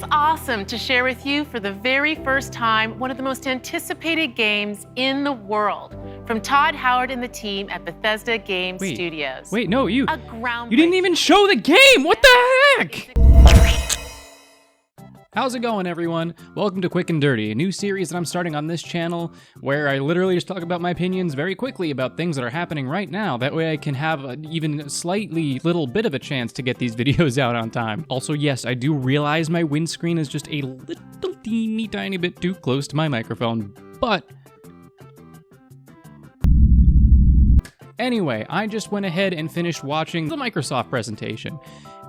is awesome to share with you for the very first time one of the most anticipated games in the world from Todd Howard and the team at Bethesda Game Studios. Wait, no, you didn't even show the game! What the heck? How's it going, everyone? Welcome to Quick and Dirty, a new series that I'm starting on this channel where I literally just talk about my opinions very quickly about things that are happening right now. That way I can have an even slightly little bit of a chance to get these videos out on time. Also, yes, I do realize my windscreen is just a little teeny tiny bit too close to my microphone, but anyway, I just went ahead and finished watching the Microsoft presentation.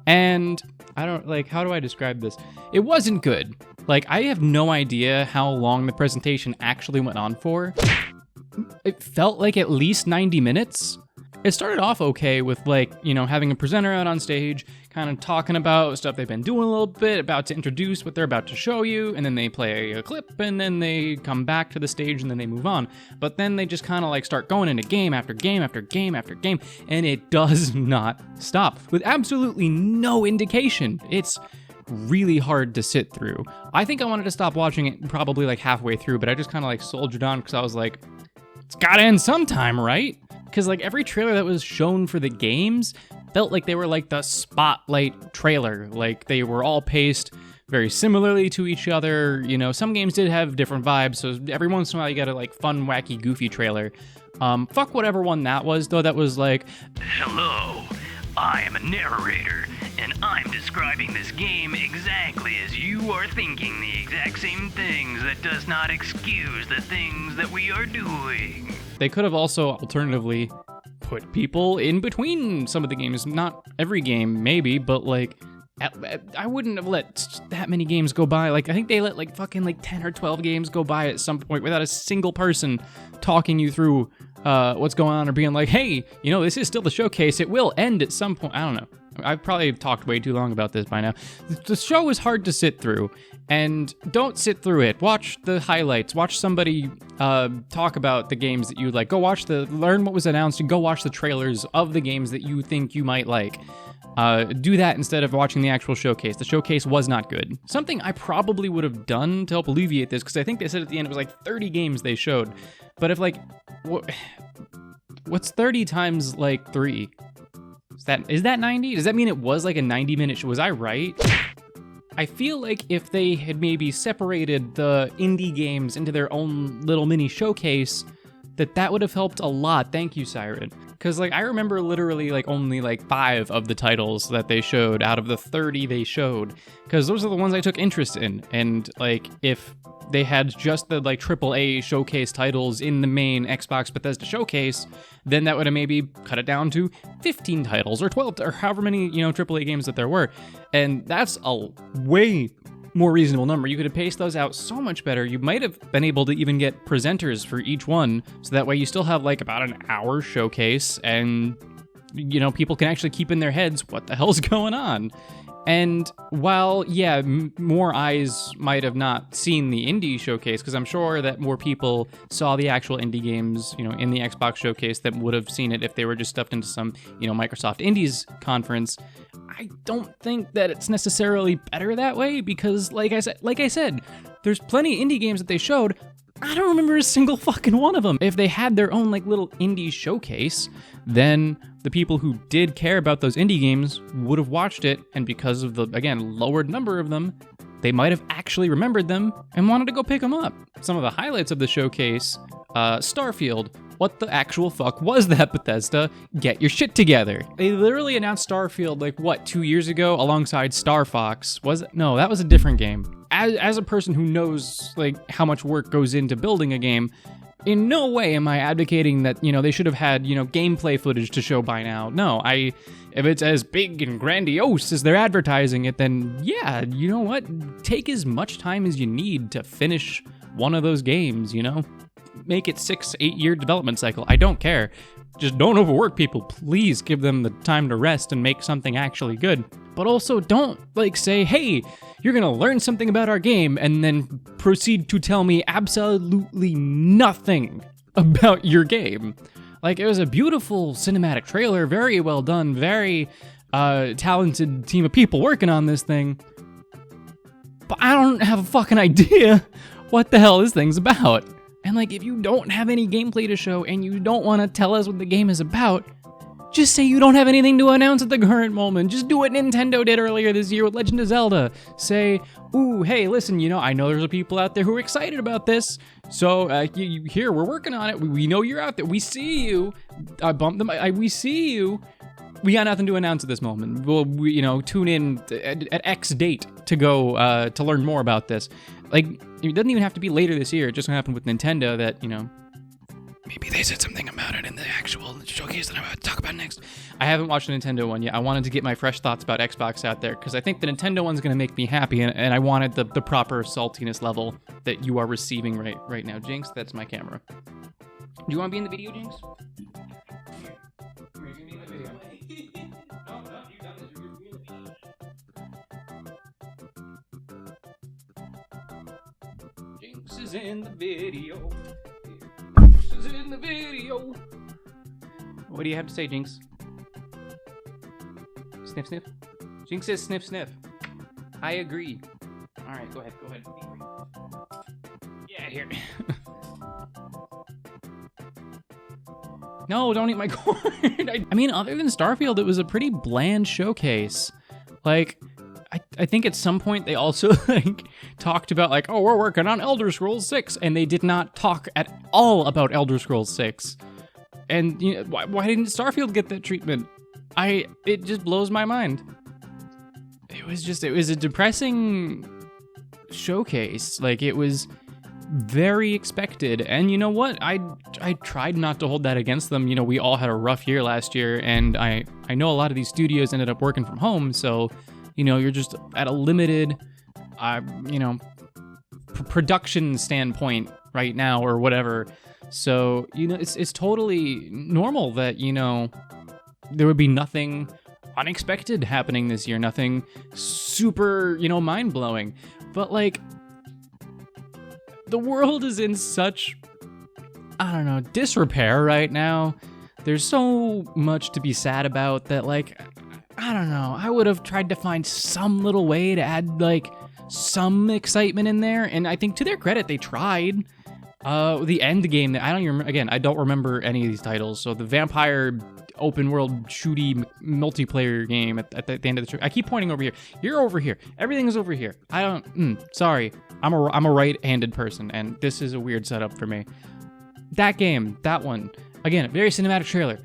And how do I describe this? It wasn't good. Like, I have no idea how long the presentation actually went on for. It felt like at least 90 minutes. It started off okay with, having a presenter out on stage, kind of talking about stuff they've been doing a little bit, about to introduce what they're about to show you, and then they play a clip, and then they come back to the stage, and then they move on. But then they just kind of start going into game after game after game after game, and it does not stop, with absolutely no indication. It's really hard to sit through. I think I wanted to stop watching it probably halfway through, but I just kind of soldiered on because I was like, it's gotta end sometime, right? Because every trailer that was shown for the games felt like they were the spotlight trailer. They were all paced very similarly to each other. You know, some games did have different vibes, so every once in a while you got a fun, wacky, goofy trailer. Fuck whatever one that was, though. That was hello, I am a narrator, and I'm describing this game exactly as you are thinking the exact same things. That does not excuse the things that we are doing. They could have also alternatively put people in between some of the games. Not every game, maybe, but I wouldn't have let that many games go by. I think they let 10 or 12 games go by at some point without a single person talking you through what's going on or being hey, this is still the showcase. It will end at some point. I don't know. I've probably talked way too long about this by now. The show is hard to sit through, and don't sit through it. Watch the highlights. Watch somebody talk about the games that you like. Learn what was announced, and go watch the trailers of the games that you think you might like. Do that instead of watching the actual showcase. The showcase was not good. Something I probably would have done to help alleviate this, because I think they said at the end it was 30 games they showed. But if what's 30 times 3? Is that 90? Does that mean it was a 90-minute show? Was I right? I feel if they had maybe separated the indie games into their own little mini showcase, that would have helped a lot. Thank you, Siren. Because I remember literally only 5 of the titles that they showed out of the 30 they showed, because those are the ones I took interest in. And if they had just the AAA showcase titles in the main Xbox Bethesda showcase, then that would have maybe cut it down to 15 titles or 12 or however many AAA games that there were. And that's a way more reasonable number. You could have paced those out so much better. You might have been able to even get presenters for each one, so that way you still have about an hour showcase, and people can actually keep in their heads what the hell's going on. And while, yeah, more eyes might have not seen the indie showcase, because I'm sure that more people saw the actual indie games, in the Xbox showcase that would have seen it if they were just stuffed into some, Microsoft Indies conference. I don't think that it's necessarily better that way, because like I said, there's plenty of indie games that they showed. I don't remember a single fucking one of them. If they had their own little indie showcase, then the people who did care about those indie games would have watched it, and because of the, again, lowered number of them, they might have actually remembered them and wanted to go pick them up. Some of the highlights of the showcase, Starfield. What the actual fuck was that, Bethesda? Get your shit together. They literally announced Starfield, 2 years ago alongside Star Fox. Was it? No, that was a different game. As a person who knows, how much work goes into building a game, in no way am I advocating that, they should have had, gameplay footage to show by now. No, if it's as big and grandiose as they're advertising it, then yeah, you know what? Take as much time as you need to finish one of those games, Make it 6-8 year development cycle. I don't care. Just don't overwork people. Please give them the time to rest and make something actually good. But also don't say, hey, you're gonna learn something about our game, and then proceed to tell me absolutely nothing about your game. It was a beautiful cinematic trailer, very well done, very talented team of people working on this thing. but I don't have a fucking idea what the hell this thing's about. And like, if you don't have any gameplay to show and you don't want to tell us what the game is about, just say you don't have anything to announce at the current moment. Just do what Nintendo did earlier this year with Legend of Zelda. Say, ooh, hey, listen, I know there's people out there who are excited about this. So here, we're working on it. We know you're out there. We see you. I bumped them. We see you. We got nothing to announce at this moment. We'll, tune in at X date to go to learn more about this. Like, it doesn't even have to be later this year. It just happened with Nintendo that, maybe they said something about it in the actual showcase that I'm about to talk about next. I haven't watched the Nintendo one yet. I wanted to get my fresh thoughts about Xbox out there because I think the Nintendo one's going to make me happy, and I wanted the proper saltiness level that you are receiving right now. Jinx, that's my camera. Do you want to be in the video, Jinx? Jinx is in the video. Jinx is in the video. What do you have to say, Jinx? Sniff, sniff. Jinx says sniff, sniff. I agree. All right, go ahead. Yeah, here. No, don't eat my corn. I mean, other than Starfield, it was a pretty bland showcase. Like, I think at some point they also talked about oh, we're working on Elder Scrolls 6, and they did not talk at all about Elder Scrolls 6. And why didn't Starfield get that treatment? It just blows my mind. It was a depressing showcase. It was very expected, and you know what? I tried not to hold that against them. We all had a rough year last year, and I know a lot of these studios ended up working from home, so you're just at a limited, production standpoint right now or whatever. So, it's totally normal that, there would be nothing unexpected happening this year, nothing super, mind-blowing. But, the world is in such, disrepair right now. There's so much to be sad about that, I would have tried to find some little way to add, some excitement in there. And I think to their credit, they tried. The end game, I don't remember any of these titles. So the vampire open world shooty multiplayer game at the end of the trip. I keep pointing over here. You're over here. Everything is over here. Sorry. I'm a right-handed person, and this is a weird setup for me. That game, that one, again, very cinematic trailer.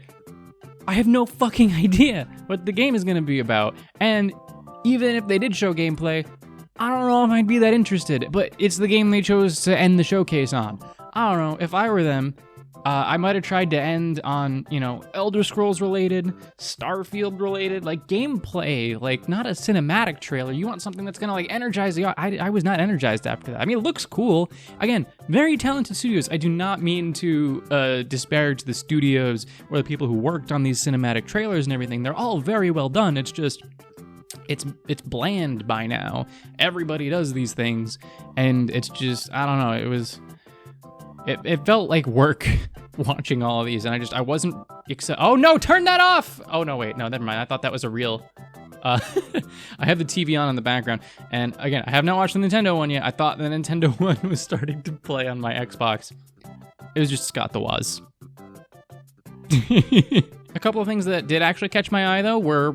I have no fucking idea what the game is going to be about. And even if they did show gameplay, I don't know if I'd be that interested. But it's the game they chose to end the showcase on. I don't know. If I were them, I might have tried to end on, Elder Scrolls related, Starfield related, gameplay, not a cinematic trailer. You want something that's gonna energize the audience. I was not energized after that. I mean, it looks cool. Again, very talented studios. I do not mean to disparage the studios or the people who worked on these cinematic trailers and everything. They're all very well done. It's just, it's bland by now. Everybody does these things, and it's just, I don't know. It felt like work watching all of these, and I wasn't excited. Oh no, turn that off! Oh no, wait, no, never mind. I thought that was a real. I have the TV on in the background, and again, I have not watched the Nintendo one yet. I thought the Nintendo one was starting to play on my Xbox. It was just Scott the Woz. A couple of things that did actually catch my eye, though, were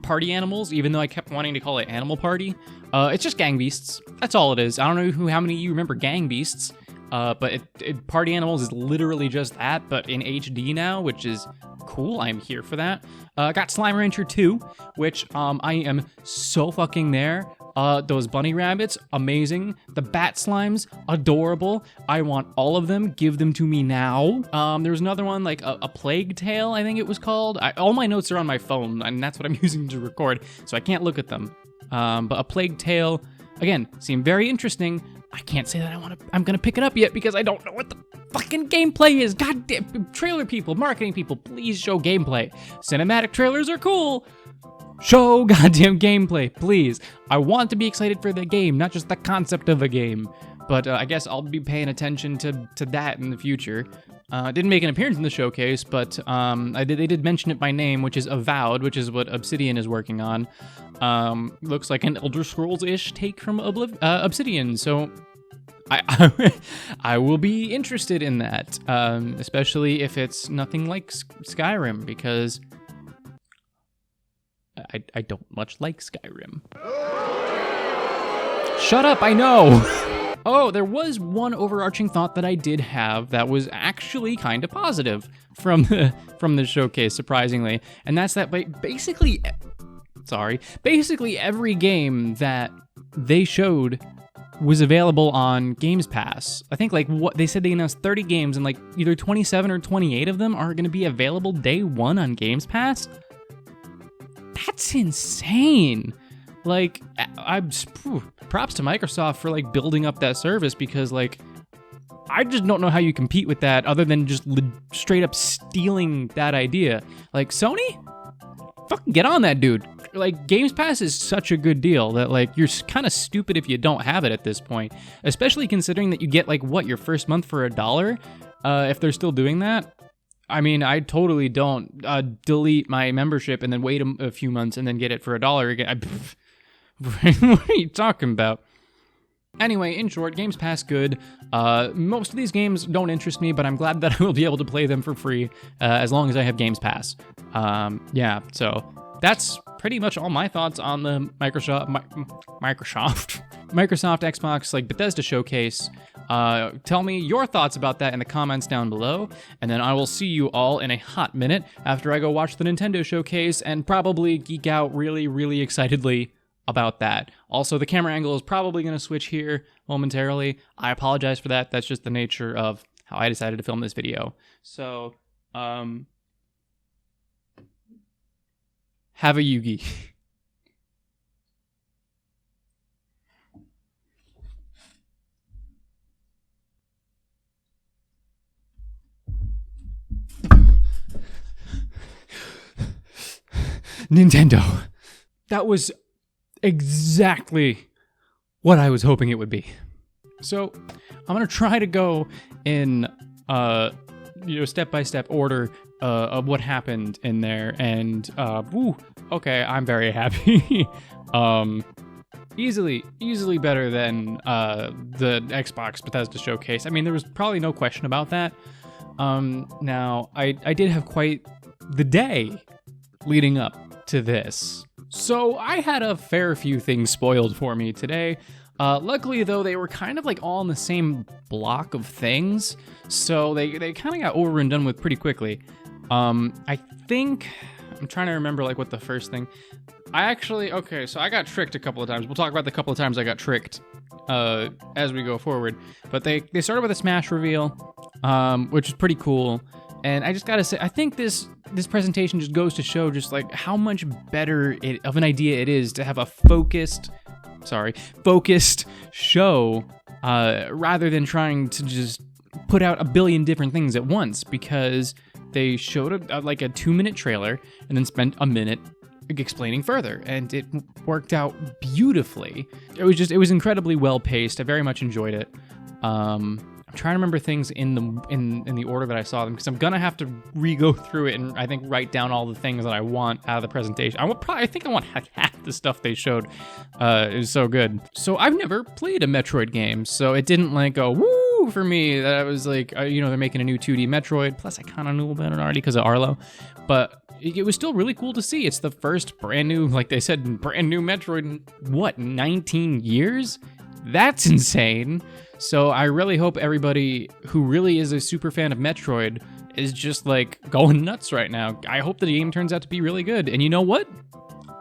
party animals, even though I kept wanting to call it Animal Party. It's just gang beasts. That's all it is. I don't know how many of you remember gang beasts. But Party Animals is literally just that, but in HD now, which is cool. I'm here for that. Got Slime Rancher 2, which I am so fucking there. Those bunny rabbits, amazing. The bat slimes, adorable. I want all of them. Give them to me now. There was another one, a Plague Tale, I think it was called. All my notes are on my phone, and that's what I'm using to record, so I can't look at them. But A Plague Tale, again, seemed very interesting. I can't say that I'm gonna pick it up yet because I don't know what the fucking gameplay is. Goddamn, trailer people, marketing people, please show gameplay. Cinematic trailers are cool. Show goddamn gameplay, please. I want to be excited for the game, not just the concept of a game. But I guess I'll be paying attention to that in the future. Didn't make an appearance in the showcase, but they did mention it by name, which is Avowed, which is what Obsidian is working on. Looks like an Elder Scrolls-ish take from Obsidian, so I will be interested in that, especially if it's nothing like Skyrim, because I don't much like Skyrim. Shut up, I know! Oh, there was one overarching thought that I did have that was actually kind of positive from the showcase, surprisingly, and that's that basically every game that they showed was available on Games Pass. I think like what they said, they announced 30 games, and like either 27 or 28 of them are going to be available day one on Games Pass. That's insane. Like, props to Microsoft for like building up that service, because like I just don't know how you compete with that other than just straight up stealing that idea. Like, Sony, fucking get on that, dude. Like, Games Pass is such a good deal that like you're kind of stupid if you don't have it at this point, especially considering that you get like your first month for $1, if they're still doing that. I mean, I totally don't delete my membership and then wait a few months and then get it for $1 again. What are you talking about? Anyway, in short, Games Pass good. Most of these games don't interest me, but I'm glad that I will be able to play them for free as long as I have Games Pass. Yeah, so that's pretty much all my thoughts on the Microsoft Xbox like Bethesda showcase. Tell me your thoughts about that in the comments down below, and then I will see you all in a hot minute after I go watch the Nintendo showcase and probably geek out really, really excitedly about that. Also, the camera angle is probably going to switch here momentarily. I apologize for that. That's just the nature of how I decided to film this video. So, have a Yugi. Nintendo. That was exactly what I was hoping it would be. So I'm gonna try to go in step-by-step order of what happened in there, and okay, I'm very happy. Easily better than the Xbox Bethesda showcase. I mean, there was probably no question about that. Now I did have quite the day leading up to this. So I had a fair few things spoiled for me today. Luckily, though, they were kind of like all in the same block of things, so they kind of got over and done with pretty quickly. I think, I'm trying to remember like what the first thing, so I got tricked a couple of times. We'll talk about the couple of times I got tricked as we go forward. But they started with a Smash reveal, which is pretty cool. And I just gotta say, I think this presentation just goes to show just like how much better of an idea it is to have a focused show rather than trying to just put out a billion different things at once, because they showed a 2-minute trailer and then spent a minute explaining further, and it worked out beautifully. It was incredibly well paced. I very much enjoyed it. I'm trying to remember things in the order that I saw them, because I'm gonna have to re-go through it and I think write down all the things that I want out of the presentation. I think I want half the stuff they showed. It was so good. So I've never played a Metroid game, so it didn't like go woo for me. That I was like, they're making a new 2D Metroid. Plus, I kind of knew about it already because of Arlo, but it was still really cool to see. It's the first brand new, like they said, brand new Metroid in 19 years? That's insane. So I really hope everybody who really is a super fan of Metroid is just like going nuts right now. I hope the game turns out to be really good. And you know what?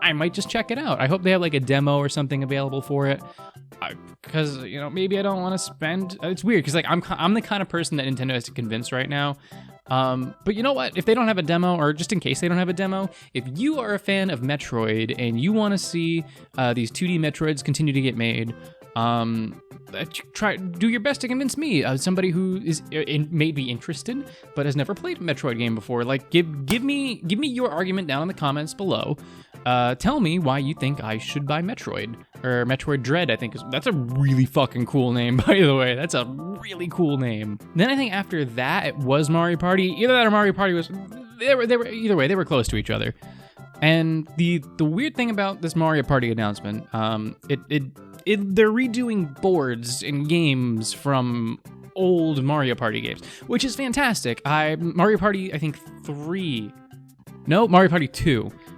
I might just check it out. I hope they have like a demo or something available for it. Because, maybe I don't want to spend... It's weird because like I'm the kind of person that Nintendo has to convince right now. But you know what? If they don't have a demo, or just in case they don't have a demo, if you are a fan of Metroid and you want to see these 2D Metroids continue to get made, do your best to convince me, somebody who is may be interested but has never played a Metroid game before. Like, give me your argument down in the comments below. tell me why you think I should buy Metroid, or Metroid Dread, I think that's a really fucking cool name, by the way. That's a really cool name. Then I think after that, it was Mario Party. Either that or Mario Party was, they were either way, they were close to each other. And the weird thing about this Mario Party announcement, they're redoing boards and games from old Mario Party games, which is fantastic. Mario Party 2.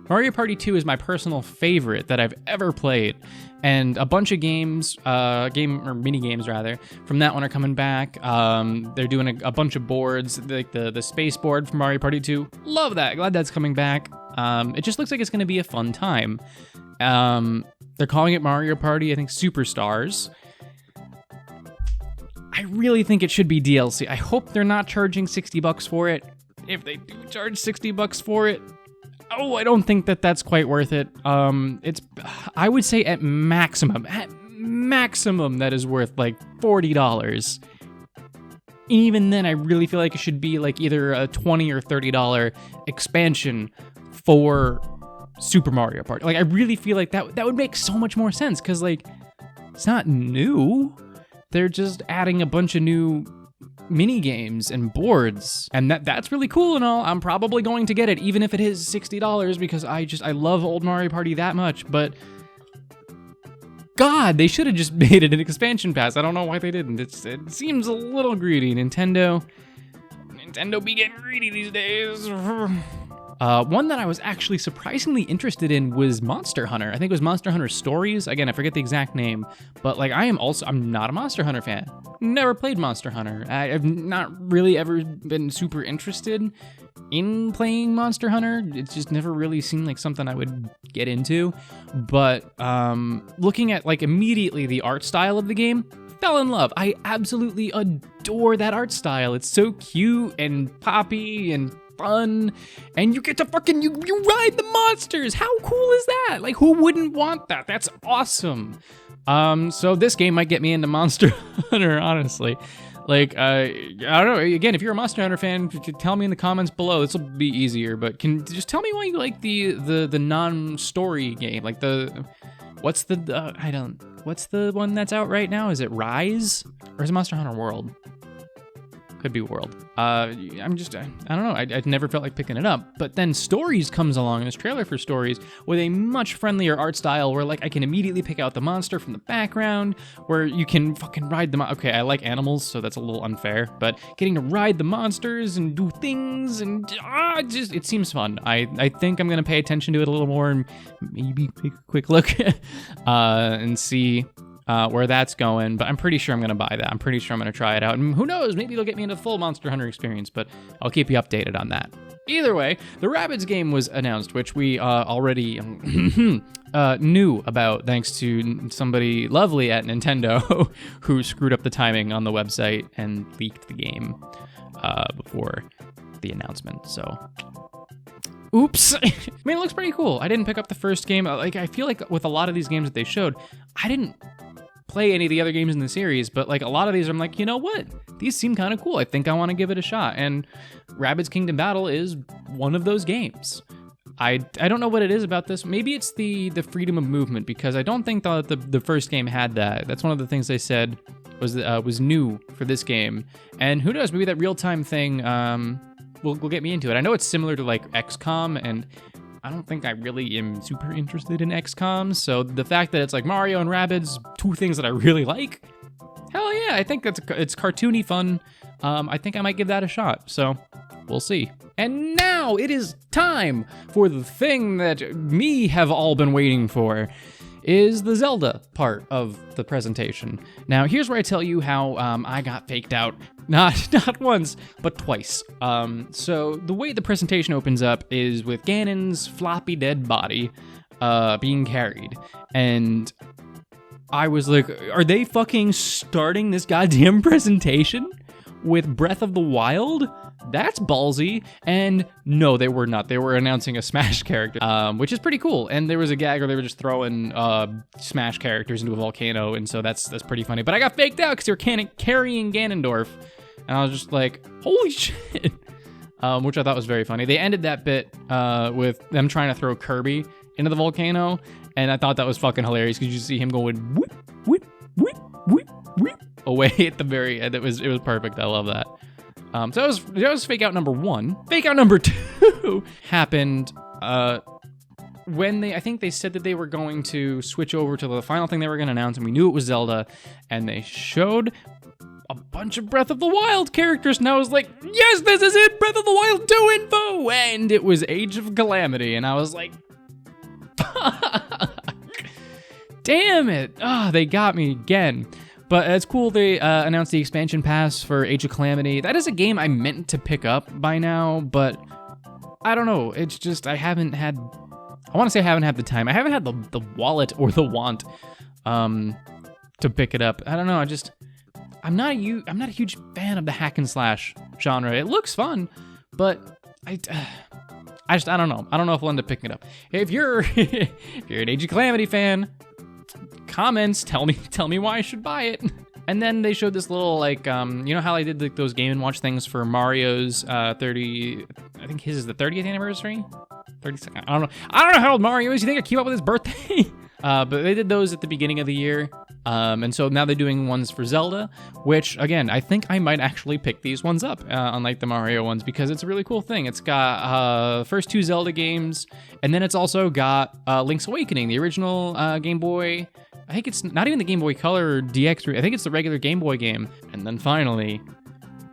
Mario Party 2 is my personal favorite that I've ever played, and a bunch of games, mini games rather, from that one are coming back. They're doing a bunch of boards, like the space board from Mario Party 2. Love that. Glad that's coming back. It just looks like it's going to be a fun time. They're calling it Mario Party, I think, Superstars. I really think it should be DLC. I hope they're not charging $60 for it. If they do charge $60 for it, I don't think that's quite worth it. I would say at maximum, that is worth like $40. Even then, I really feel like it should be like either a $20 or $30 expansion for Super Mario Party. Like, I really feel like that would make so much more sense, because like, it's not new. They're just adding a bunch of new mini games and boards, and that's really cool and all. I'm probably going to get it, even if it is $60, because I love old Mario Party that much. But God, they should have just made it an expansion pass. I don't know why they didn't. It seems a little greedy. Nintendo be getting greedy these days. One that I was actually surprisingly interested in was Monster Hunter. I think it was Monster Hunter Stories. Again, I forget the exact name, but like I'm not a Monster Hunter fan. Never played Monster Hunter. I've not really ever been super interested in playing Monster Hunter. It's just never really seemed like something I would get into. But looking at like immediately the art style of the game, fell in love. I absolutely adore that art style. It's so cute and poppy and fun, and you get to fucking you ride the monsters. How cool is that? Like, who wouldn't want that? That's awesome. So this game might get me into Monster Hunter, honestly. Like, I don't know. Again, if you're a Monster Hunter fan, tell me in the comments below. This will be easier, but just tell me why you like the non-story game. Like what's the one that's out right now? Is it Rise, or is it Monster Hunter World? Could be World. I don't know. I'd never felt like picking it up. But then Stories comes along, and this trailer for Stories with a much friendlier art style where like I can immediately pick out the monster from the background, where you can fucking ride them. Okay, I like animals, so that's a little unfair, but getting to ride the monsters and do things and it seems fun. I think I'm gonna pay attention to it a little more and maybe take a quick look and see where that's going, but I'm pretty sure I'm going to buy that. I'm pretty sure I'm going to try it out, and who knows, maybe it'll get me into the full Monster Hunter experience, but I'll keep you updated on that. Either way, the Rabbids game was announced, which we already knew about thanks to somebody lovely at Nintendo who screwed up the timing on the website and leaked the game before the announcement, so... Oops. I mean, it looks pretty cool. I didn't pick up the first game. Like, I feel like with a lot of these games that they showed, I didn't play any of the other games in the series, but like a lot of these, I'm like, you know what? These seem kind of cool. I think I want to give it a shot. And Rabbids Kingdom Battle is one of those games. I don't know what it is about this. Maybe it's the freedom of movement, because I don't think the first game had that. That's one of the things they said was new for this game. And who knows? Maybe that real-time thing will get me into it. I know it's similar to like XCOM, and I don't think I really am super interested in XCOM, so the fact that it's like Mario and Rabbids, two things that I really like, hell yeah, I think it's cartoony fun. I think I might give that a shot, so we'll see. And now it is time for the thing that we have all been waiting for, is the Zelda part of the presentation. Now, here's where I tell you how I got faked out. Not once, but twice. So the way the presentation opens up is with Ganon's floppy dead body being carried. And I was like, are they fucking starting this goddamn presentation with Breath of the Wild? That's ballsy. And no, they were not. They were announcing a Smash character, which is pretty cool. And there was a gag where they were just throwing Smash characters into a volcano, and so that's pretty funny. But I got faked out because they were carrying Ganondorf, and I was just like, holy shit, which I thought was very funny. They ended that bit with them trying to throw Kirby into the volcano, and I thought that was fucking hilarious because you see him going whoop, whoop, whoop, whoop, whoop, away at the very end. It was perfect. I love that. So that was fake out number 1. Fake out number 2 happened when I think they said that they were going to switch over to the final thing they were going to announce, and we knew it was Zelda, and they showed a bunch of Breath of the Wild characters, and I was like, yes, this is it, Breath of the Wild 2 info, and it was Age of Calamity, and I was like, fuck, damn it, they got me again. But it's cool they announced the expansion pass for Age of Calamity. That is a game I meant to pick up by now, but I don't know, it's just, I haven't had the time, I haven't had the wallet or the want to pick it up. I don't know, I'm not a huge fan of the hack and slash genre. It looks fun, but I don't know. I don't know if I'll end up picking it up. If you're an Age of Calamity fan, comments, tell me why I should buy it. And then they showed this little you know how I did those Game & Watch things for Mario's 30. I think his is the 30th anniversary. 32nd. I don't know how old Mario is. You think I keep up with his birthday? But they did those at the beginning of the year. And so now they're doing ones for Zelda, which, again, I think I might actually pick these ones up, unlike the Mario ones, because it's a really cool thing. It's got first 2 Zelda games, and then it's also got Link's Awakening, the original Game Boy. I think it's not even the Game Boy Color or DX. I think it's the regular Game Boy game. And then finally,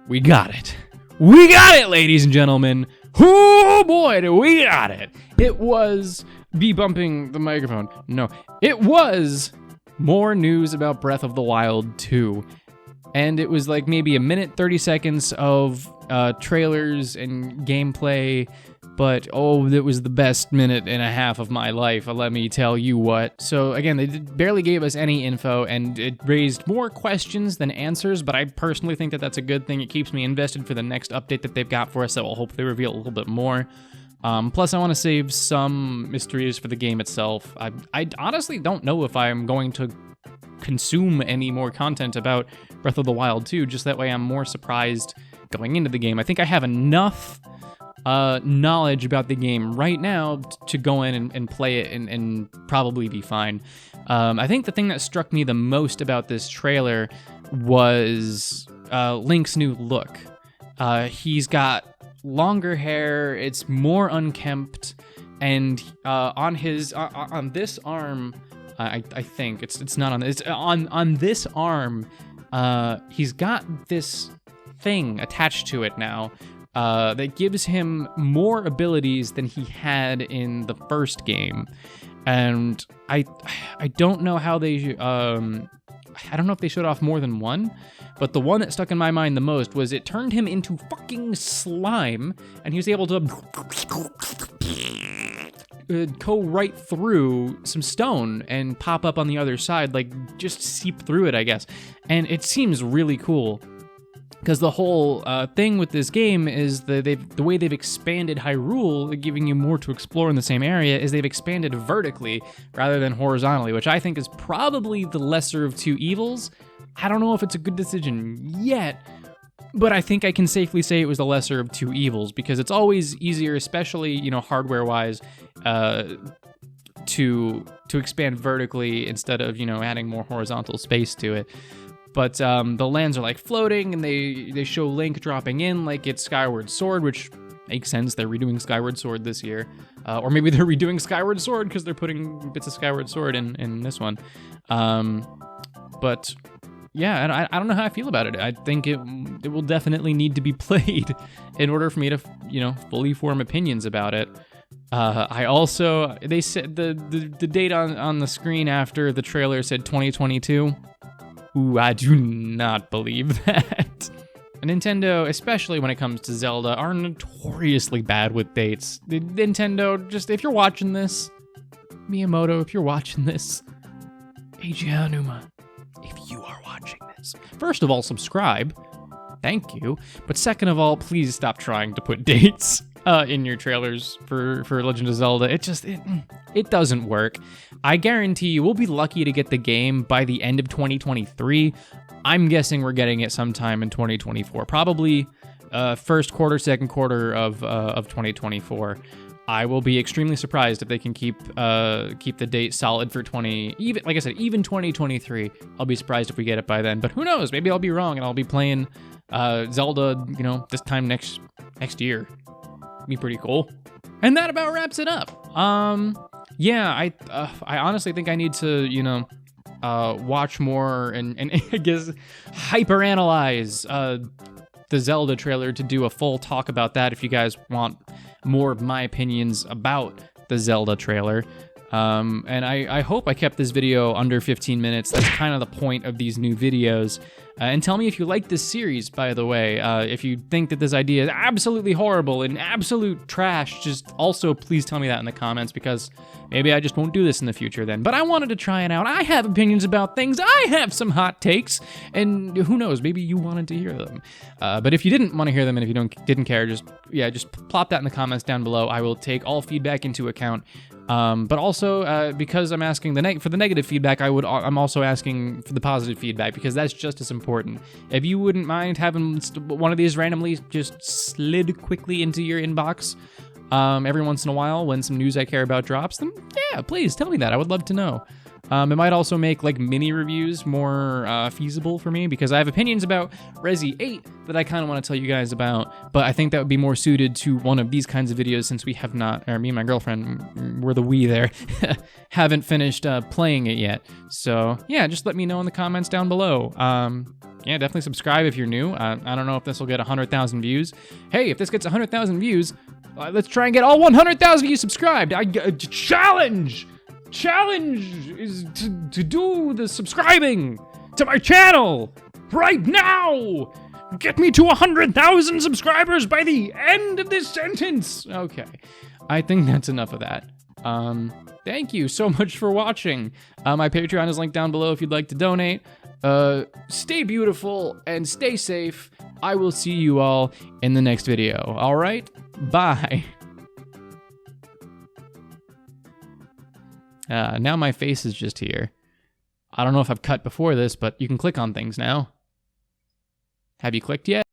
we got it. We got it, ladies and gentlemen. Oh boy, do we got it. It was bumping the microphone. No, it was more news about Breath of the Wild 2. And it was like maybe a minute, 30 seconds of trailers and gameplay. But, it was the best minute and a half of my life, let me tell you what. So, again, they barely gave us any info, and it raised more questions than answers, but I personally think that that's a good thing. It keeps me invested for the next update that they've got for us that will hopefully reveal a little bit more. Plus, I want to save some mysteries for the game itself. I honestly don't know if I'm going to consume any more content about Breath of the Wild 2, just that way I'm more surprised going into the game. I think I have enough knowledge about the game right now to go in and play it and probably be fine. I think the thing that struck me the most about this trailer was Link's new look. He's got longer hair, it's more unkempt, and on this arm, I think it's not on this, on this arm, he's got this thing attached to it now. That gives him more abilities than he had in the first game, and I don't know how they I don't know if they showed off more than one, but the one that stuck in my mind the most was it turned him into fucking slime, and he was able to go right through some stone and pop up on the other side, like just seep through it, I guess, and it seems really cool. Because the whole thing with this game is the way they've expanded Hyrule, giving you more to explore in the same area, is they've expanded vertically rather than horizontally, which I think is probably the lesser of two evils. I don't know if it's a good decision yet, but I think I can safely say it was the lesser of two evils, because it's always easier, especially, hardware-wise, to expand vertically instead of, adding more horizontal space to it. But the lands are like floating, and they show Link dropping in like it's Skyward Sword, which makes sense. They're redoing Skyward Sword this year. Or maybe they're redoing Skyward Sword because they're putting bits of Skyward Sword in this one. But yeah, I don't know how I feel about it. I think it will definitely need to be played in order for me to, fully form opinions about it. They said the date on the screen after the trailer said 2022. Ooh, I do not believe that. Nintendo, especially when it comes to Zelda, are notoriously bad with dates. Nintendo, just if you're watching this, Miyamoto, if you're watching this, Eiji Aonuma, if you are watching this, first of all, subscribe. Thank you. But second of all, please stop trying to put dates in your trailers for Legend of Zelda. It doesn't work. I guarantee you we'll be lucky to get the game by the end of 2023. I'm guessing we're getting it sometime in 2024. Probably first quarter, second quarter of 2024. I will be extremely surprised if they can keep the date solid for even 2023. I'll be surprised if we get it by then. But who knows? Maybe I'll be wrong and I'll be playing Zelda, this time next year. Be pretty cool. And that about wraps it up. Yeah, I honestly think I need to, watch more and I guess hyperanalyze the Zelda trailer to do a full talk about that if you guys want more of my opinions about the Zelda trailer. And I hope I kept this video under 15 minutes. That's kind of the point of these new videos. And tell me if you like this series, by the way. If you think that this idea is absolutely horrible and absolute trash, just also please tell me that in the comments, because maybe I just won't do this in the future then. But I wanted to try it out. I have opinions about things. I have some hot takes. And who knows, maybe you wanted to hear them. But if you didn't want to hear them and if you didn't care, just plop that in the comments down below. I will take all feedback into account. But also, because I'm asking for the negative feedback, I'm also asking for the positive feedback, because that's just as important. If you wouldn't mind having one of these randomly just slid quickly into your inbox every once in a while when some news I care about drops, then yeah, please tell me that. I would love to know. It might also make like mini reviews more feasible for me, because I have opinions about Resi 8 that I kind of want to tell you guys about, but I think that would be more suited to one of these kinds of videos, since we have not, or me and my girlfriend, we're the we there, haven't finished playing it yet. So yeah, just let me know in the comments down below. Yeah, definitely subscribe if you're new. I don't know if this will get 100,000 views. Hey, if this gets 100,000 views, let's try and get all 100,000 of you subscribed. Challenge is to do the subscribing to my channel right now. Get me to 100,000 subscribers by the end of this sentence. Okay, I think that's enough of that. Thank you so much for watching. My Patreon is linked down below if you'd like to donate. Stay beautiful and stay safe. I will see you all in the next video. All right, bye. Now my face is just here. I don't know if I've cut before this, but you can click on things now. Have you clicked yet?